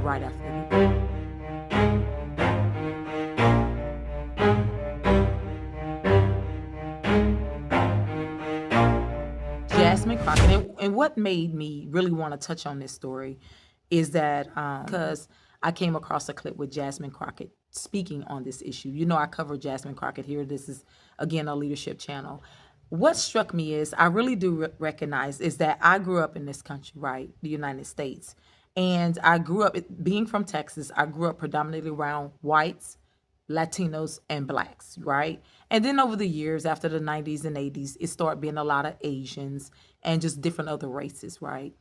right after the Jasmine Crockett. And what made me really want to touch on this story is that because I came across a clip with Jasmine Crockett speaking on this issue. You know, I cover Jasmine Crockett here. This is, again, a leadership channel. What struck me is I really do recognize is that I grew up in this country, right? The United States. And I grew up, being from Texas, I grew up predominantly around whites, Latinos, and blacks, right? And then over the years, after the 90s and 80s, it started being a lot of Asians and just different other races, right?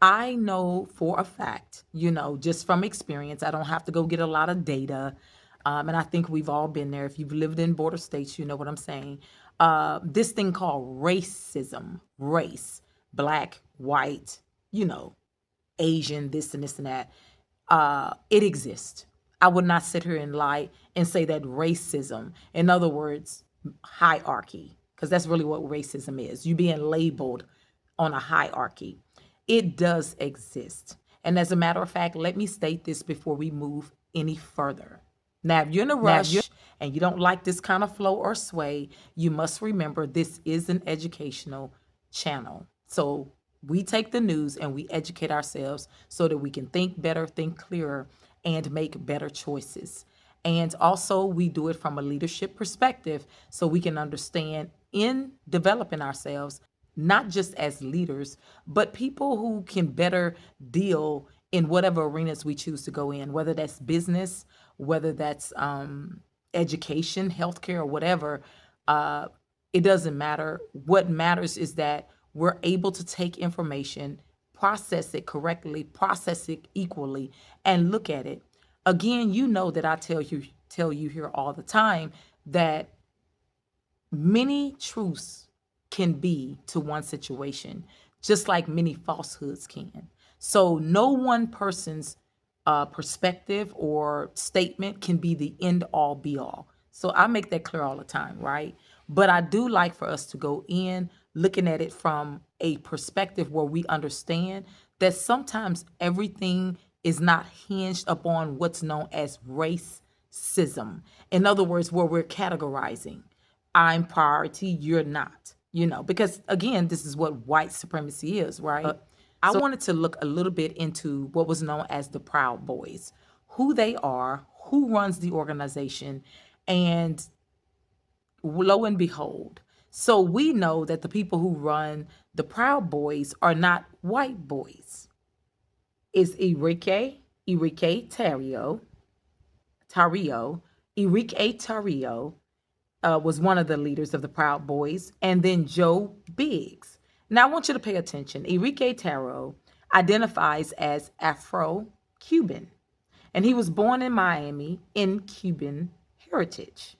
I know for a fact, you know, just from experience, I don't have to go get a lot of data. And I think we've all been there. If you've lived in border states, you know what I'm saying. This thing called racism, race, black, white, you know, Asian, this and this and that, it exists. I would not sit here and lie and say that racism, in other words, hierarchy, because that's really what racism is. You being labeled on a hierarchy. It does exist. And as a matter of fact, let me state this before we move any further. Now, if you're in a rush and you don't like this kind of flow or sway, you must remember this is an educational channel. So we take the news and we educate ourselves so that we can think better, think clearer, and make better choices. And also, we do it from a leadership perspective so we can understand in developing ourselves, not just as leaders, but people who can better deal in whatever arenas we choose to go in, whether that's business, whether that's education, healthcare, or whatever. It doesn't matter. What matters is that we're able to take information, process it correctly, process it equally, and look at it. Again, you know that I tell you here all the time that many truths can be to one situation, just like many falsehoods can. So no one person's perspective or statement can be the end all be all. So I make that clear all the time, right? But I do like for us to go in looking at it from a perspective where we understand that sometimes everything is not hinged upon what's known as racism. In other words, where we're categorizing. I'm priority, you're not, you know, because again, this is what white supremacy is, right? I wanted to look a little bit into what was known as the Proud Boys, who they are, who runs the organization, and lo and behold, so we know that the people who run the Proud Boys are not white boys. It's Enrique Tarrio, Enrique Tarrio, was one of the leaders of the Proud Boys, and then Joe Biggs. Now, I want you to pay attention. Enrique Tarrio identifies as Afro-Cuban, and he was born in Miami in Cuban heritage.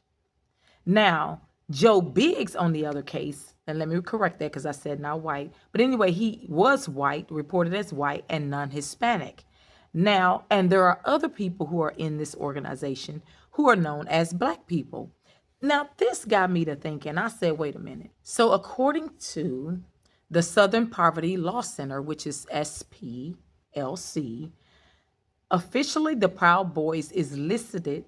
Now, Joe Biggs, on the other case, and let me correct that because I said not white, but anyway, he was white, reported as white, and non-Hispanic. Now, and there are other people who are in this organization who are known as Black people. Now, this got me to thinking. I said, wait a minute. So, according to the Southern Poverty Law Center, which is SPLC, officially the Proud Boys is listed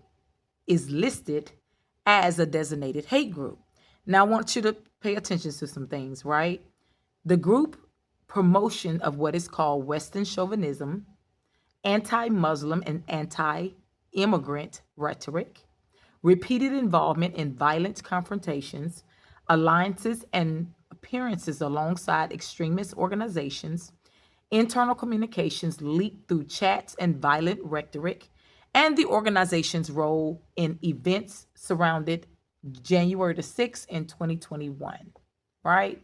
as a designated hate group. Now, I want you to pay attention to some things, right? The group promotion of what is called Western chauvinism, anti-Muslim and anti-immigrant rhetoric, repeated involvement in violent confrontations, alliances and appearances alongside extremist organizations, internal communications leaked through chats and violent rhetoric, and the organization's role in events surrounded January the 6th in 2021, right?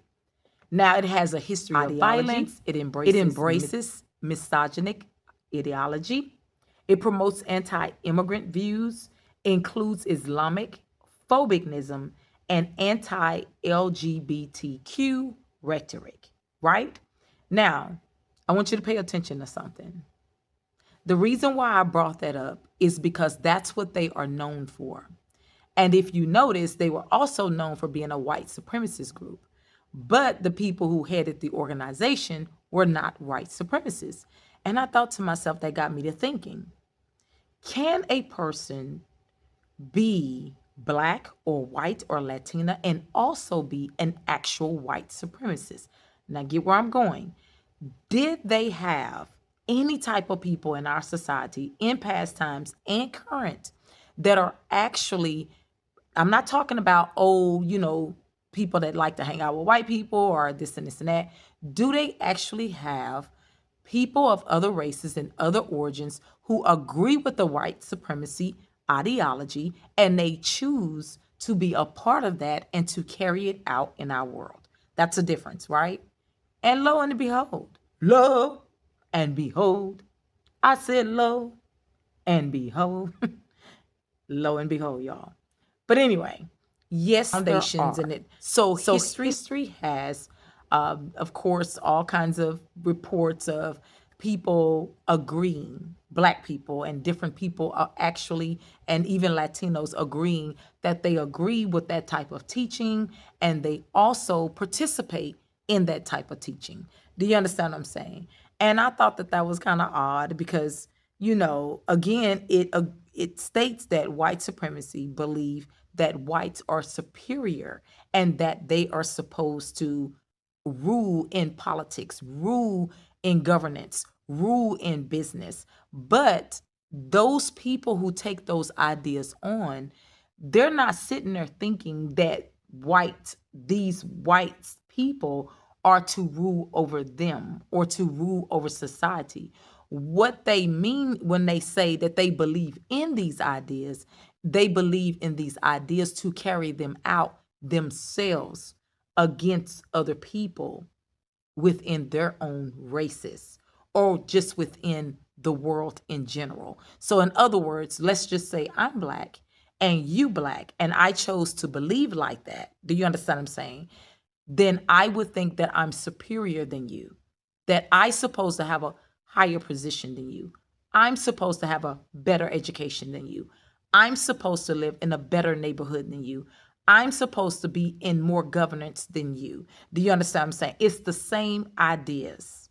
Now, it has a history of violence. It embraces misogynic ideology. It promotes anti-immigrant views, includes Islamic phobicism, and anti-LGBTQ rhetoric, right? Now, I want you to pay attention to something. The reason why I brought that up is because that's what they are known for. And if you notice, they were also known for being a white supremacist group. But the people who headed the organization were not white supremacists. And I thought to myself, that got me to thinking, can a person be Black or white or Latina and also be an actual white supremacist? Now, get where I'm going. Did they have any type of people in our society in past times and current that are actually, I'm not talking about old, people that like to hang out with white people or this and this and that. Do they actually have people of other races and other origins who agree with the white supremacy ideology and they choose to be a part of that and to carry it out in our world? That's a difference, right? And lo and behold, I said lo and behold, lo and behold, y'all. But anyway, yes, there foundations in it. So history has, of course, all kinds of reports of people agreeing, Black people and different people are actually, and even Latinos agreeing that they agree with that type of teaching and they also participate in that type of teaching. Do you understand what I'm saying? And I thought that that was kind of odd because, again, it states that white supremacy believe that whites are superior and that they are supposed to rule in politics, rule in governance, rule in business. But those people who take those ideas on, they're not sitting there thinking that these white people are to rule over them or to rule over society. What they mean when they say that they believe in these ideas, they believe in these ideas to carry them out themselves against other people within their own races or just within the world in general. So, in other words, let's just say I'm Black and you Black, and I chose to believe like that. Do you understand what I'm saying? Then I would think that I'm superior than you, that I supposed to have a higher position than you. I'm supposed to have a better education than you. I'm supposed to live in a better neighborhood than you. I'm supposed to be in more governance than you. Do you understand what I'm saying? It's the same ideas.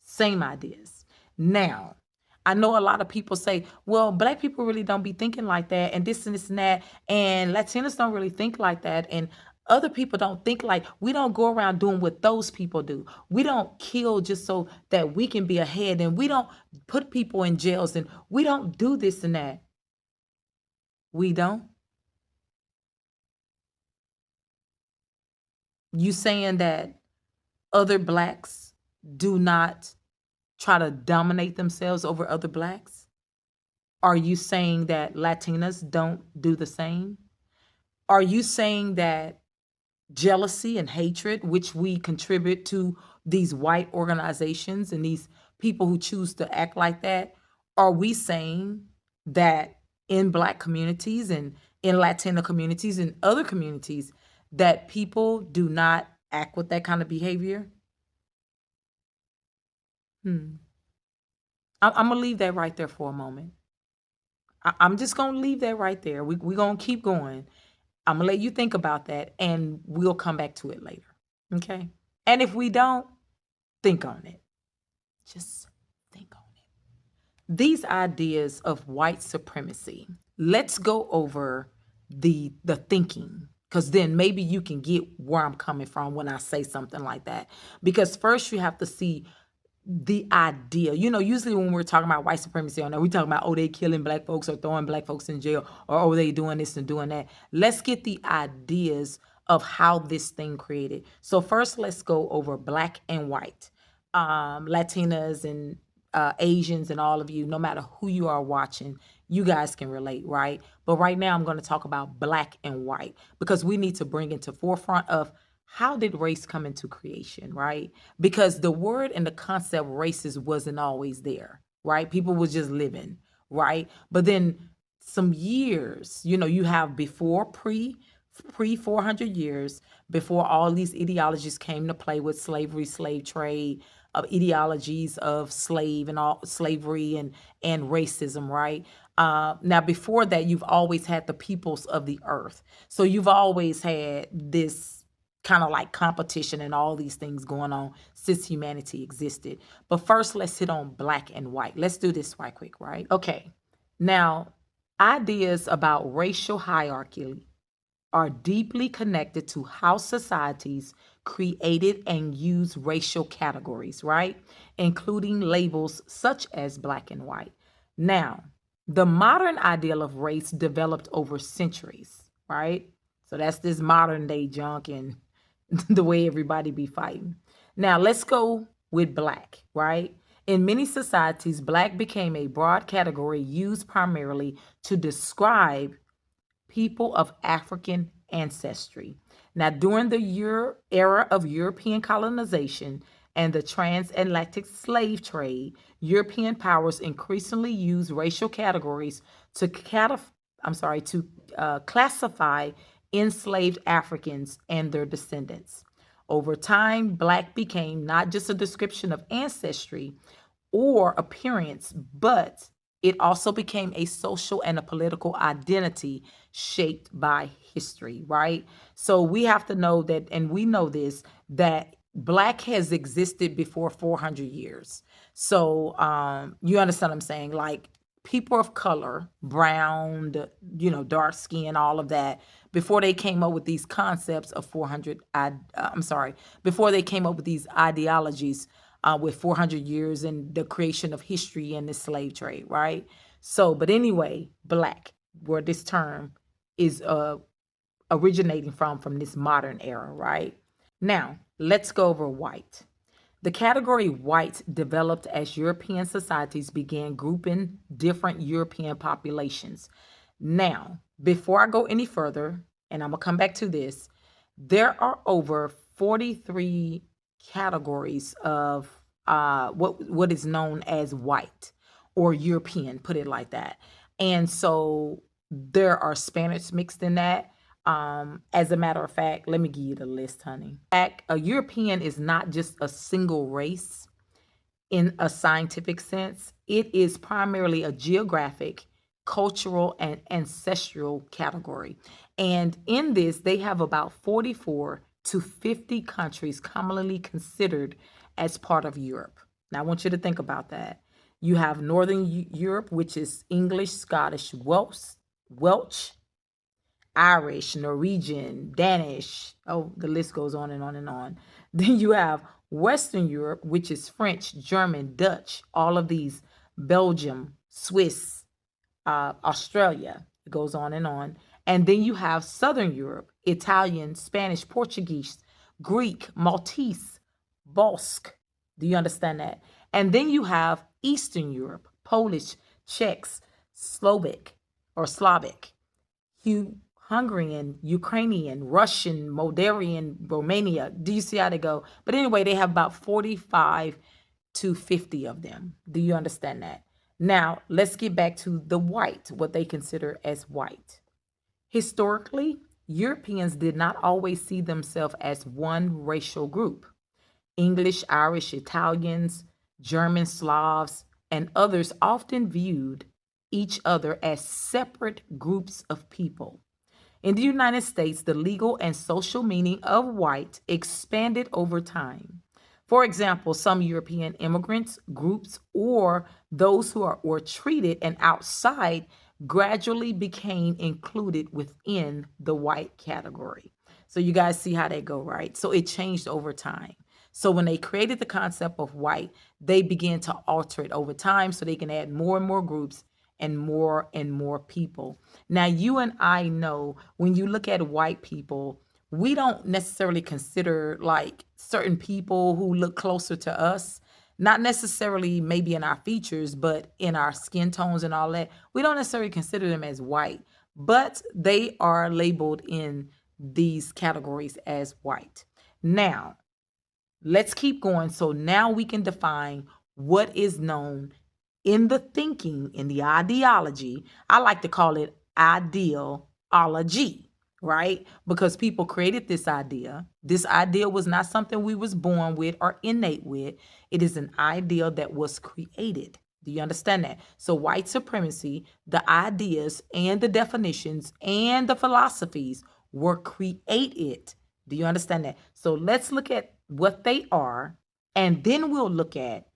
Same ideas. Now, I know a lot of people say, well, Black people really don't be thinking like that, and this and that, and Latinos don't really think like that, and other people don't think like, we don't go around doing what those people do. We don't kill just so that we can be ahead, and we don't put people in jails, and we don't do this and that. We don't? You saying that other Blacks do not try to dominate themselves over other Blacks? Are you saying that Latinas don't do the same? Are you saying that jealousy and hatred, which we contribute to these white organizations and these people who choose to act like that, are we saying that in Black communities and in Latino communities and other communities that people do not act with that kind of behavior? Hmm. I'm gonna leave that right there for a moment. I'm just gonna leave that right there. We're gonna keep going. I'm gonna let you think about that and we'll come back to it later. Okay. And if we don't, think on it. Just think on it. These ideas of white supremacy, let's go over the thinking, because then maybe you can get where I'm coming from when I say something like that. Because first you have to see the idea. Usually when we're talking about white supremacy on that, we talking about, oh, they killing Black folks or throwing Black folks in jail, or oh, they doing this and doing that. Let's get the ideas of how this thing created. So first, let's go over Black and white, Latinas and Asians and all of you, no matter who you are watching, you guys can relate, right? But right now I'm going to talk about Black and white because we need to bring into forefront of how did race come into creation, right? Because the word and the concept racist wasn't always there, right? People was just living, right? But then some years, you have before pre 400 years before all these ideologies came to play with slavery, slave trade, of ideologies of slave and all slavery and racism, right? Now before that, you've always had the peoples of the earth. So you've always had this kind of like competition and all these things going on since humanity existed. But first, let's hit on black and white. Let's do this right quick, right? Okay. Now, ideas about racial hierarchy are deeply connected to how societies created and use racial categories, right? Including labels such as black and white. Now, the modern ideal of race developed over centuries, right? So that's this modern day junk and the way everybody be fighting. Now, let's go with black, right? In many societies, black became a broad category used primarily to describe people of African ancestry. Now, during the era of European colonization and the transatlantic slave trade, European powers increasingly used racial categories to classify enslaved Africans and their descendants. Over time, black became not just a description of ancestry or appearance, but it also became a social and a political identity shaped by history, right? So we have to know that, and we know this, that black has existed before 400 years. So you understand what I'm saying? Like people of color, brown, dark skin, all of that, before they came up with these concepts of 400, before they came up with these ideologies with 400 years and the creation of history and the slave trade, right? So, but anyway, black, where this term is originating from this modern era, right? Now, let's go over white. The category white developed as European societies began grouping different European populations. Now, before I go any further, and I'm going to come back to this, there are over 43 categories of what is known as white or European, put it like that. And so there are Spanish mixed in that. As a matter of fact, let me give you the list, honey. A European is not just a single race in a scientific sense. It is primarily a geographic, cultural, and ancestral category. And in this, they have about 44 to 50 countries commonly considered as part of Europe. Now, I want you to think about that. You have Northern Europe, which is English, Scottish, Welsh, Irish, Norwegian, Danish. Oh, the list goes on and on and on. Then you have Western Europe, which is French, German, Dutch, all of these, Belgium, Swiss, Australia. It goes on and on. And then you have Southern Europe, Italian, Spanish, Portuguese, Greek, Maltese, Basque. Do you understand that? And then you have Eastern Europe, Polish, Czechs, Slavic, Hungarian, Ukrainian, Russian, Moldavian, Romania. Do you see how they go? But anyway, they have about 45 to 50 of them. Do you understand that? Now, let's get back to the white, what they consider as white. Historically, Europeans did not always see themselves as one racial group. English, Irish, Italians, German, Slavs, and others often viewed each other as separate groups of people. In the United States, the legal and social meaning of white expanded over time. For example, some European immigrants groups or those who were treated and outside gradually became included within the white category. So you guys see how they go, right? So it changed over time. So when they created the concept of white, they began to alter it over time so they can add more and more groups and more people. Now, you and I know when you look at white people, we don't necessarily consider like certain people who look closer to us, not necessarily maybe in our features, but in our skin tones and all that. We don't necessarily consider them as white, but they are labeled in these categories as white. Now, let's keep going. So now we can define what is known in the thinking, in the ideology. I like to call it ideology, right? Because people created this idea. This idea was not something we was born with or innate with. It is an idea that was created. Do you understand that? So white supremacy, the ideas and the definitions and the philosophies were created Do you understand that? So let's look at what they are, and then we'll look at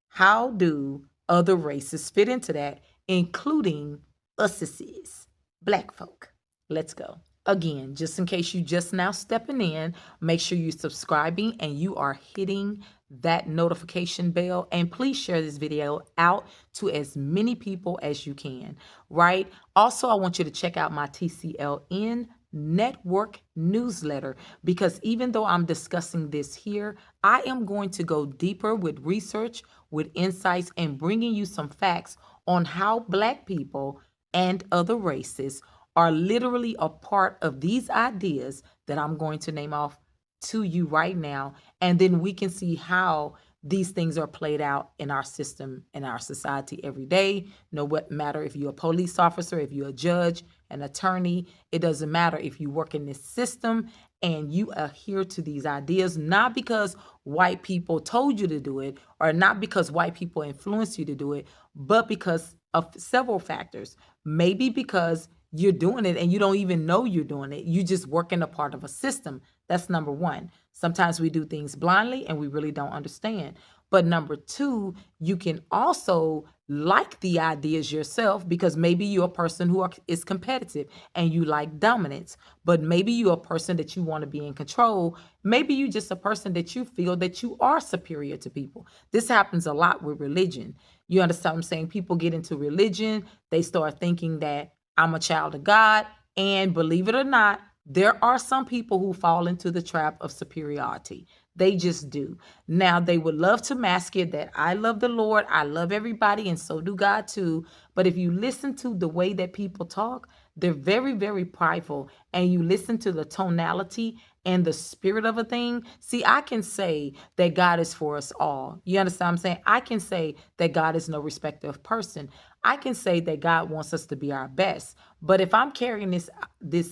how do other races fit into that, including us, Black folk. Let's go. Again, just in case you just now stepping in, make sure you're subscribing and you are hitting that notification bell, and please share this video out to as many people as you can, right? Also, I want you to check out my TCLN network newsletter, because even though I'm discussing this here, I am going to go deeper with research, with insights, and bringing you some facts on how Black people and other races are literally a part of these ideas that I'm going to name off to you right now. And then we can see how these things are played out in our system, in our society every day. No what matter if you're a police officer, if you're a judge, an attorney, it doesn't matter if you work in this system and you adhere to these ideas, not because white people told you to do it or not because white people influenced you to do it, but because of several factors. Maybe because you're doing it and you don't even know you're doing it. You just working a part of a system. That's number one. Sometimes we do things blindly and we really don't understand. But number two, you can also like the ideas yourself, because maybe you're a person who is competitive and you like dominance, but maybe you're a person that you want to be in control. Maybe you're just a person that you feel that you are superior to people. This happens a lot with religion. You understand what I'm saying? People get into religion, they start thinking that I'm a child of God, and believe it or not, there are some people who fall into the trap of superiority. They just do. Now, they would love to mask it that I love the Lord, I love everybody, and so do God too. But if you listen to the way that people talk, they're very, very prideful. And you listen to the tonality and the spirit of a thing. See, I can say that God is for us all. You understand what I'm saying? I can say that God is no respecter of person. I can say that God wants us to be our best. But if I'm carrying this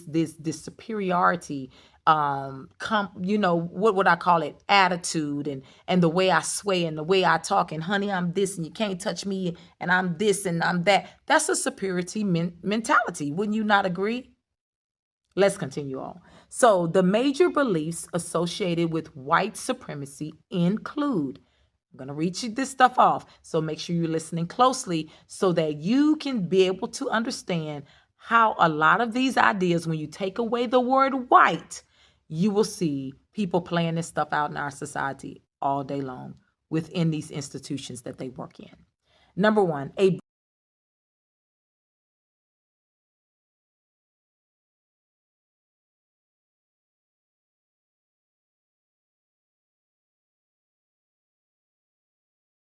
superiority, what would I call it, attitude, and the way I sway and the way I talk, and honey, I'm this and you can't touch me, and I'm this and I'm that, that's a superiority mentality. Wouldn't you not agree? Let's continue on. So the major beliefs associated with white supremacy include, I'm going to read you this stuff off, so make sure you're listening closely so that you can be able to understand how a lot of these ideas, when you take away the word white, you will see people playing this stuff out in our society all day long within these institutions that they work in. Number one, a